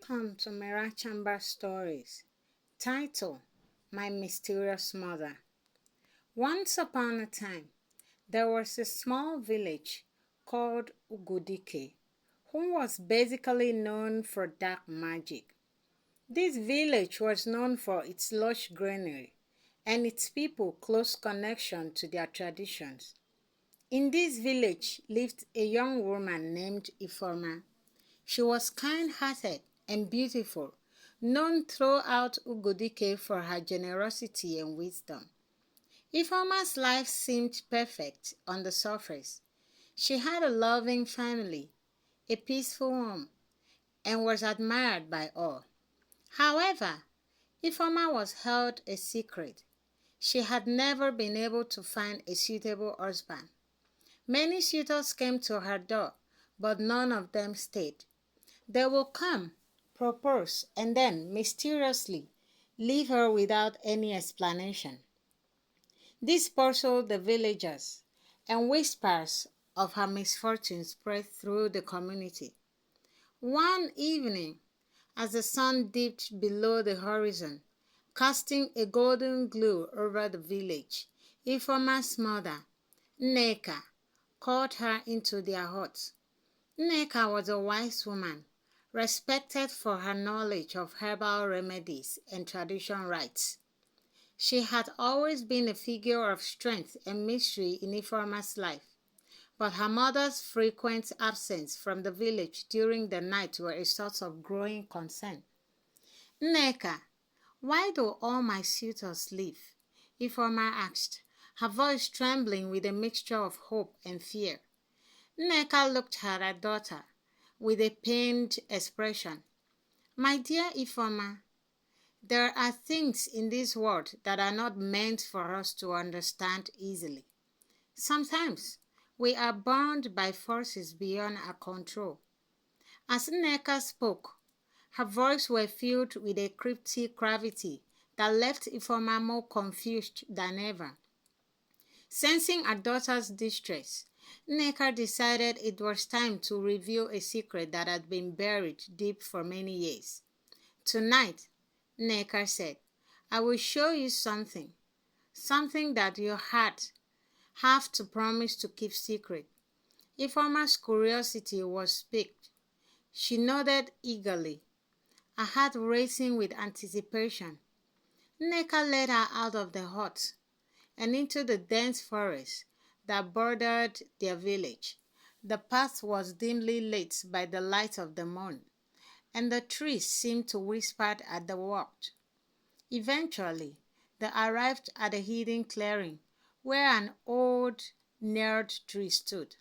Welcome to Mira Chamber Stories. Title: My Mysterious Mother. Once upon a time, there was a small village called Ugudike, who was basically known for dark magic. This village was known for its lush greenery and its people close connection to their traditions. In this village lived a young woman named Iforma. She was kind-hearted and beautiful, known throughout Ugudike for her generosity and wisdom. Ifoma's life seemed perfect on the surface. She had a loving family, a peaceful home, and was admired by all. However, Ifoma was held a secret. She had never been able to find a suitable husband. Many suitors came to her door, but none of them stayed. They will come, propose, and then mysteriously leave her without any explanation. This puzzled the villagers, and whispers of her misfortune spread through the community. One evening, as the sun dipped below the horizon, casting a golden glow over the village, Ifoma's mother, Nneka, called her into their hut. Nneka was a wise woman, respected for her knowledge of herbal remedies and tradition rites. She had always been a figure of strength and mystery in Iforma's life, but her mother's frequent absence from the village during the night were a source of growing concern. Nneka, why do all my suitors leave? Iforma asked, her voice trembling with a mixture of hope and fear. Nneka looked at her daughter with a pained expression. My dear Ifoma, there are things in this world that are not meant for us to understand easily. Sometimes we are bound by forces beyond our control. As Nneka spoke, her voice was filled with a cryptic gravity that left Ifoma more confused than ever. Sensing her daughter's distress, Nneka decided it was time to reveal a secret that had been buried deep for many years. Tonight, Nneka said, I will show you something that your heart have to promise to keep secret. Ifoma's curiosity was piqued. She nodded eagerly, her heart racing with anticipation. Nneka led her out of the hut and into the dense forest that bordered their village. The path was dimly lit by the light of the moon, and the trees seemed to whisper at the walk. Eventually, they arrived at a hidden clearing where an old, gnarled tree stood.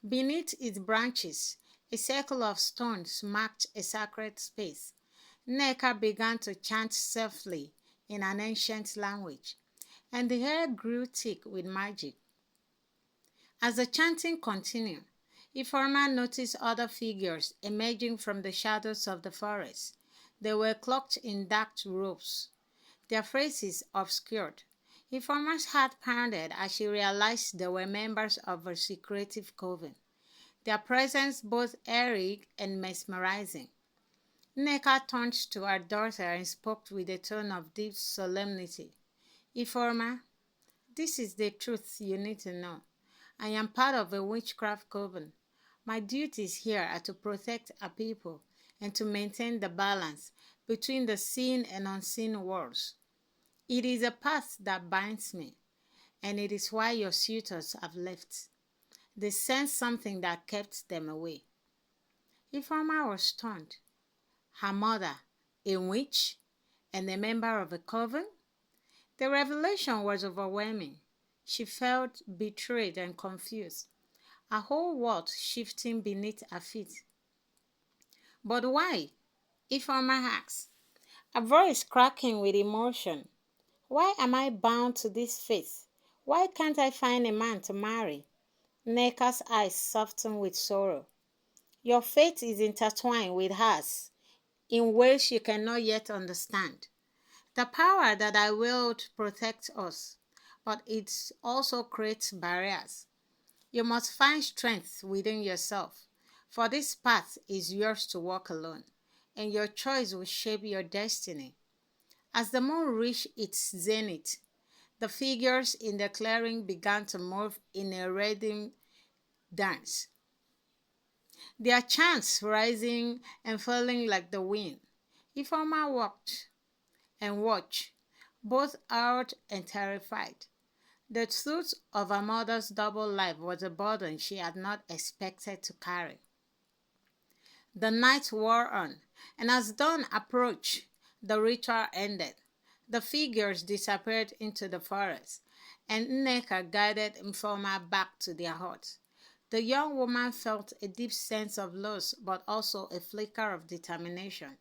Beneath its branches, a circle of stones marked a sacred space. Nneka began to chant softly in an ancient language, and the air grew thick with magic. As the chanting continued, Iforma noticed other figures emerging from the shadows of the forest. They were cloaked in dark robes, their faces obscured. Iforma's heart pounded as she realized they were members of a secretive coven, their presence both eerie and mesmerizing. Nneka turned to her daughter and spoke with a tone of deep solemnity. Iforma, this is the truth you need to know. I am part of a witchcraft coven. My duties here are to protect our people and to maintain the balance between the seen and unseen worlds. It is a path that binds me, and it is why your suitors have left. They sensed something that kept them away. Ifeoma was stunned. Her mother, a witch, and a member of a coven? The revelation was overwhelming. She felt betrayed and confused, her whole world shifting beneath her feet. But why? Ifeoma asked, her voice cracking with emotion. Why am I bound to this faith? Why can't I find a man to marry? Nneka's eyes softened with sorrow. Your fate is intertwined with hers in ways you cannot yet understand. The power that I wield protects us, but it also creates barriers. You must find strength within yourself, for this path is yours to walk alone. and your choice will shape your destiny. As the moon reached its zenith, the figures in the clearing began to move in a rhythm dance, their chants rising and falling like the wind. Ifeoma walked and watched, both awed and terrified. The truth of her mother's double life was a burden she had not expected to carry. The night wore on, and as dawn approached, the ritual ended. The figures disappeared into the forest, and Nneka guided Ifeoma back to their hut. The young woman felt a deep sense of loss, but also a flicker of determination.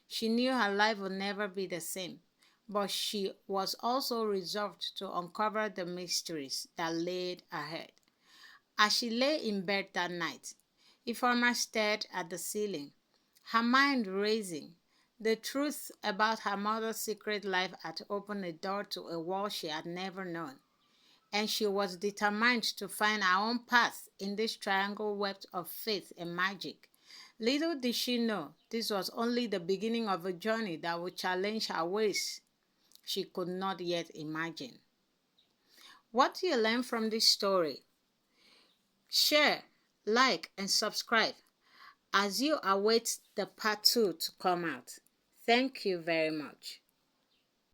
She knew her life would never be the same, but she was also resolved to uncover the mysteries that laid ahead. As she lay in bed that night, Ifeoma stared at the ceiling, her mind racing. The truth about her mother's secret life had opened a door to a world she had never known, and she was determined to find her own path in this triangle web of faith and magic. Little did she know this was only the beginning of a journey that would challenge her ways she could not yet imagine. What do you learn from this story? Share, like, and subscribe as you await the part 2 to come out. Thank you very much.